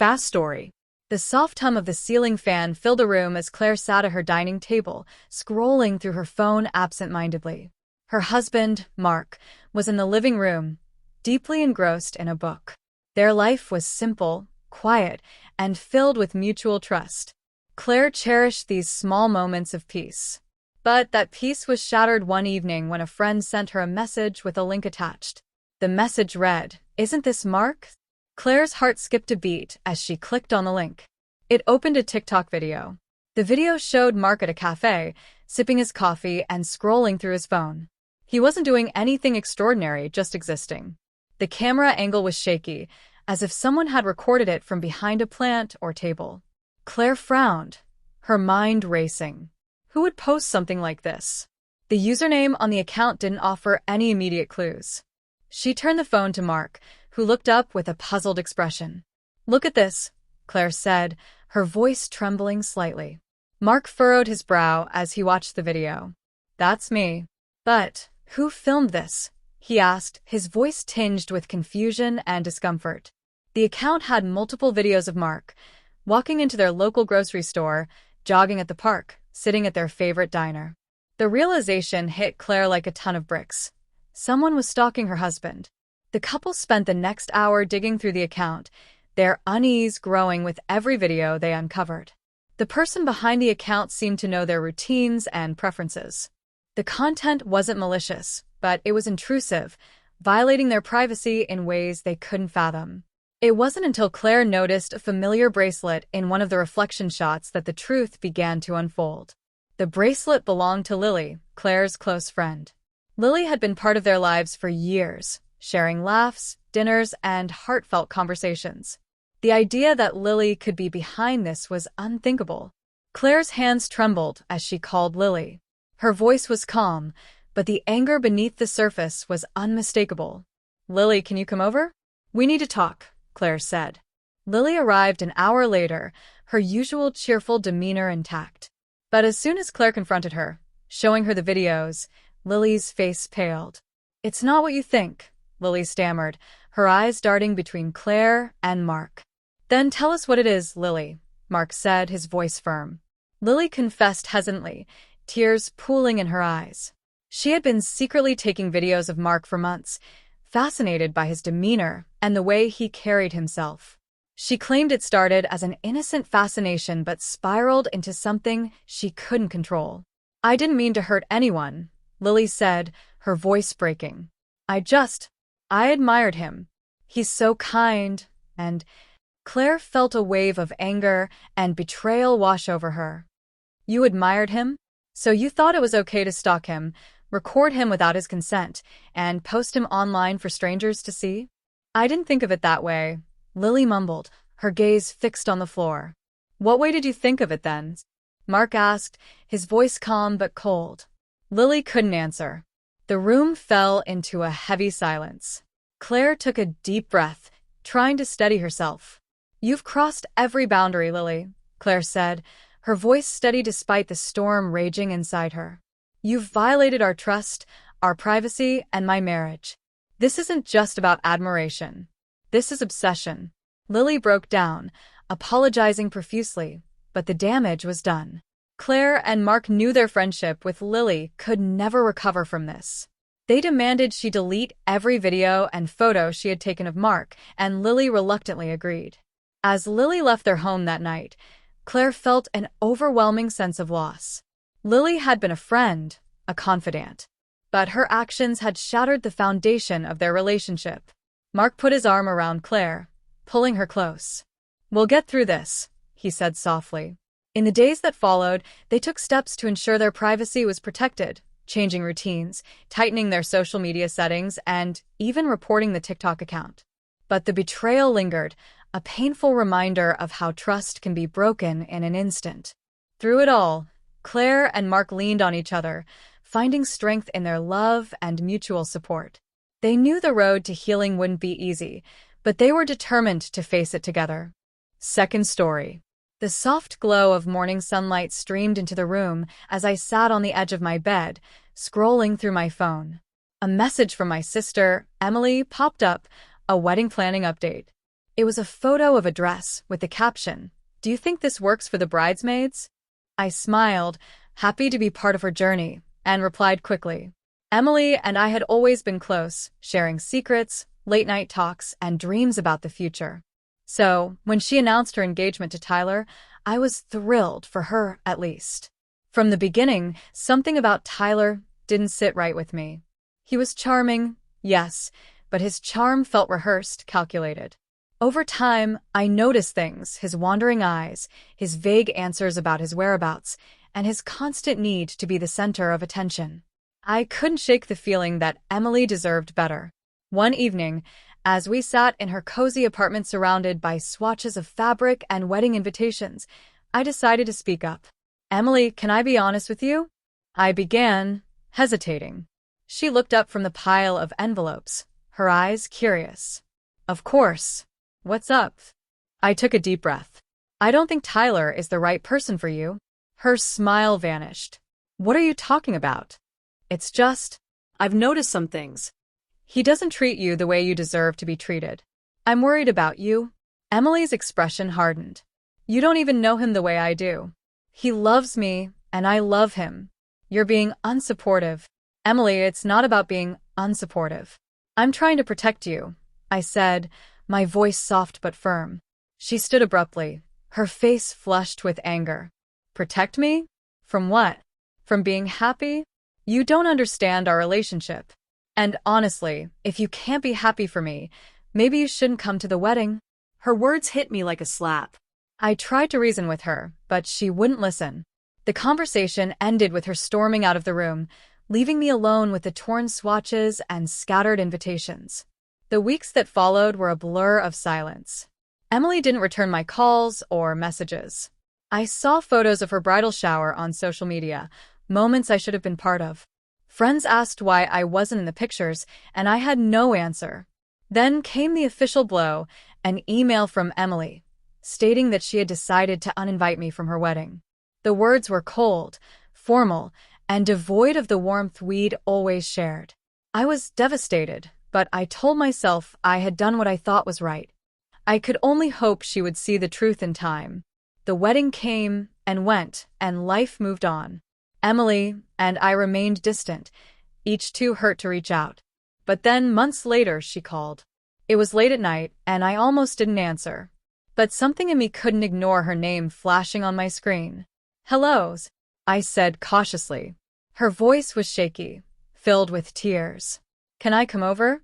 Fast story. The soft hum of the ceiling fan filled the room as Claire sat at her dining table, scrolling through her phone absent-mindedly. Her husband, Mark, was in the living room, deeply engrossed in a book. Their life was simple, quiet, and filled with mutual trust. Claire cherished these small moments of peace. But that peace was shattered one evening when a friend sent her a message with a link attached. The message read, "Isn't this Mark?" Claire's heart skipped a beat as she clicked on the link. It opened a TikTok video. The video showed Mark at a cafe, sipping his coffee and scrolling through his phone. He wasn't doing anything extraordinary, just existing. The camera angle was shaky, as if someone had recorded it from behind a plant or table. Claire frowned, her mind racing. Who would post something like this? The username on the account didn't offer any immediate clues. She turned the phone to Mark, who looked up with a puzzled expression. "Look at this," Claire said, her voice trembling slightly. Mark furrowed his brow as he watched the video. "That's me." "But who filmed this?" he asked, his voice tinged with confusion and discomfort. The account had multiple videos of Mark, walking into their local grocery store, jogging at the park, sitting at their favorite diner. The realization hit Claire like a ton of bricks. Someone was stalking her husband. The couple spent the next hour digging through the account, their unease growing with every video they uncovered. The person behind the account seemed to know their routines and preferences. The content wasn't malicious, but it was intrusive, violating their privacy in ways they couldn't fathom. It wasn't until Claire noticed a familiar bracelet in one of the reflection shots that the truth began to unfold. The bracelet belonged to Lily, Claire's close friend. Lily had been part of their lives for years, sharing laughs, dinners, and heartfelt conversations. The idea that Lily could be behind this was unthinkable. Claire's hands trembled as she called Lily. Her voice was calm, but the anger beneath the surface was unmistakable. "Lily, can you come over? We need to talk," Claire said. Lily arrived an hour later, her usual cheerful demeanor intact. But as soon as Claire confronted her, showing her the videos, Lily's face paled. "It's not what you think," Lily stammered, her eyes darting between Claire and Mark. "Then tell us what it is, Lily," Mark said, his voice firm. Lily confessed hesitantly, tears pooling in her eyes. She had been secretly taking videos of Mark for months, fascinated by his demeanor and the way he carried himself. She claimed it started as an innocent fascination but spiraled into something she couldn't control. "I didn't mean to hurt anyone," Lily said, her voice breaking. I admired him. He's so kind," and Claire felt a wave of anger and betrayal wash over her. "You admired him? So you thought it was okay to stalk him, record him without his consent, and post him online for strangers to see?" "I didn't think of it that way," Lily mumbled, her gaze fixed on the floor. "What way did you think of it then?" Mark asked, his voice calm but cold. Lily couldn't answer. The room fell into a heavy silence. Claire took a deep breath, trying to steady herself. "You've crossed every boundary, Lily," Claire said, her voice steady despite the storm raging inside her. "You've violated our trust, our privacy, and my marriage. This isn't just about admiration. This is obsession." Lily broke down, apologizing profusely, but the damage was done. Claire and Mark knew their friendship with Lily could never recover from this. They demanded she delete every video and photo she had taken of Mark, and Lily reluctantly agreed. As Lily left their home that night, Claire felt an overwhelming sense of loss. Lily had been a friend, a confidant, but her actions had shattered the foundation of their relationship. Mark put his arm around Claire, pulling her close. "We'll get through this," he said softly. In the days that followed, they took steps to ensure their privacy was protected, changing routines, tightening their social media settings, and even reporting the TikTok account. But the betrayal lingered, a painful reminder of how trust can be broken in an instant. Through it all, Claire and Mark leaned on each other, finding strength in their love and mutual support. They knew the road to healing wouldn't be easy, but they were determined to face it together. Second story. The soft glow of morning sunlight streamed into the room as I sat on the edge of my bed, scrolling through my phone. A message from my sister, Emily, popped up, a wedding planning update. It was a photo of a dress with the caption, "Do you think this works for the bridesmaids?" I smiled, happy to be part of her journey, and replied quickly. Emily and I had always been close, sharing secrets, late-night talks, and dreams about the future. So, when she announced her engagement to Tyler, I was thrilled, for her at least. From the beginning, something about Tyler didn't sit right with me. He was charming, yes, but his charm felt rehearsed, calculated. Over time, I noticed things: his wandering eyes, his vague answers about his whereabouts, and his constant need to be the center of attention. I couldn't shake the feeling that Emily deserved better. One evening, as we sat in her cozy apartment surrounded by swatches of fabric and wedding invitations, I decided to speak up. "Emily, can I be honest with you?" I began, hesitating. She looked up from the pile of envelopes, her eyes curious. "Of course. What's up?" I took a deep breath. "I don't think Tyler is the right person for you." Her smile vanished. "What are you talking about?" "It's just, I've noticed some things. He doesn't treat you the way you deserve to be treated. I'm worried about you." Emily's expression hardened. "You don't even know him the way I do. He loves me, and I love him. You're being unsupportive." "Emily, it's not about being unsupportive. I'm trying to protect you," I said, my voice soft but firm. She stood abruptly, her face flushed with anger. "Protect me? From what? From being happy? You don't understand our relationship. And honestly, if you can't be happy for me, maybe you shouldn't come to the wedding." Her words hit me like a slap. I tried to reason with her, but she wouldn't listen. The conversation ended with her storming out of the room, leaving me alone with the torn swatches and scattered invitations. The weeks that followed were a blur of silence. Emily didn't return my calls or messages. I saw photos of her bridal shower on social media, moments I should have been part of. Friends asked why I wasn't in the pictures, and I had no answer. Then came the official blow, an email from Emily, stating that she had decided to uninvite me from her wedding. The words were cold, formal, and devoid of the warmth we'd always shared. I was devastated, but I told myself I had done what I thought was right. I could only hope she would see the truth in time. The wedding came and went, and life moved on. Emily and I remained distant, each too hurt to reach out. But then, months later, she called. It was late at night, and I almost didn't answer. But something in me couldn't ignore her name flashing on my screen. "Hello," I said cautiously. Her voice was shaky, filled with tears. "Can I come over?"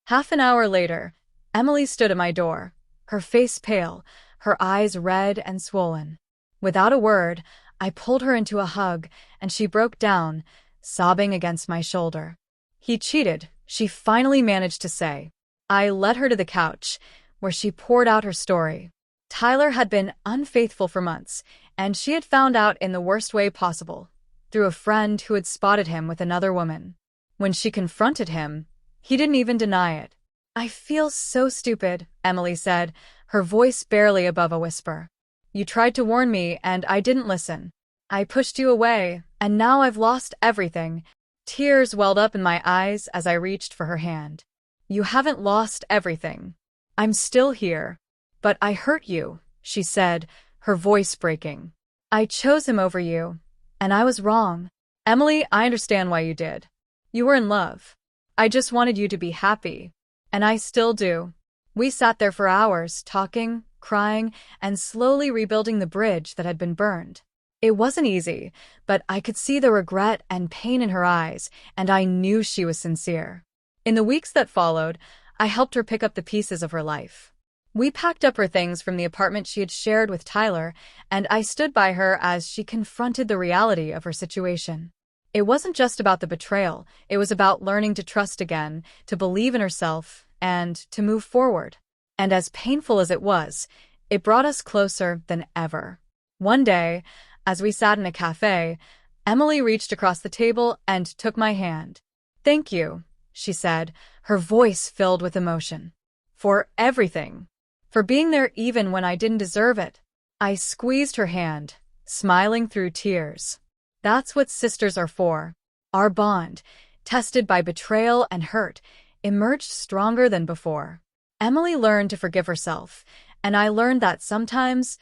Half an hour later, Emily stood at my door, her face pale, her eyes red and swollen. Without a word, I pulled her into a hug, and she broke down, sobbing against my shoulder. "He cheated," she finally managed to say. I led her to the couch, where she poured out her story. Tyler had been unfaithful for months, and she had found out in the worst way possible, through a friend who had spotted him with another woman. When she confronted him, he didn't even deny it. "I feel so stupid," Emily said, her voice barely above a whisper. "You tried to warn me, and I didn't listen. I pushed you away, and now I've lost everything." Tears welled up in my eyes as I reached for her hand. "You haven't lost everything. I'm still here. But I hurt you," she said, her voice breaking. "I chose him over you, and I was wrong. Emily, I understand why you did. You were in love. I just wanted you to be happy. And I still do." We sat there for hours, talking, crying, and slowly rebuilding the bridge that had been burned. It wasn't easy, but I could see the regret and pain in her eyes, and I knew she was sincere. In the weeks that followed, I helped her pick up the pieces of her life. We packed up her things from the apartment she had shared with Tyler, and I stood by her as she confronted the reality of her situation. It wasn't just about the betrayal, it was about learning to trust again, to believe in herself, and to move forward. And as painful as it was, it brought us closer than ever. One day, as we sat in a cafe, Emily reached across the table and took my hand. "Thank you," she said, her voice filled with emotion. "For everything. For being there even when I didn't deserve it." I squeezed her hand, smiling through tears. That's what sisters are for. Our bond, tested by betrayal and hurt, emerged stronger than before. Emily learned to forgive herself, and I learned that sometimes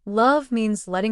love means letting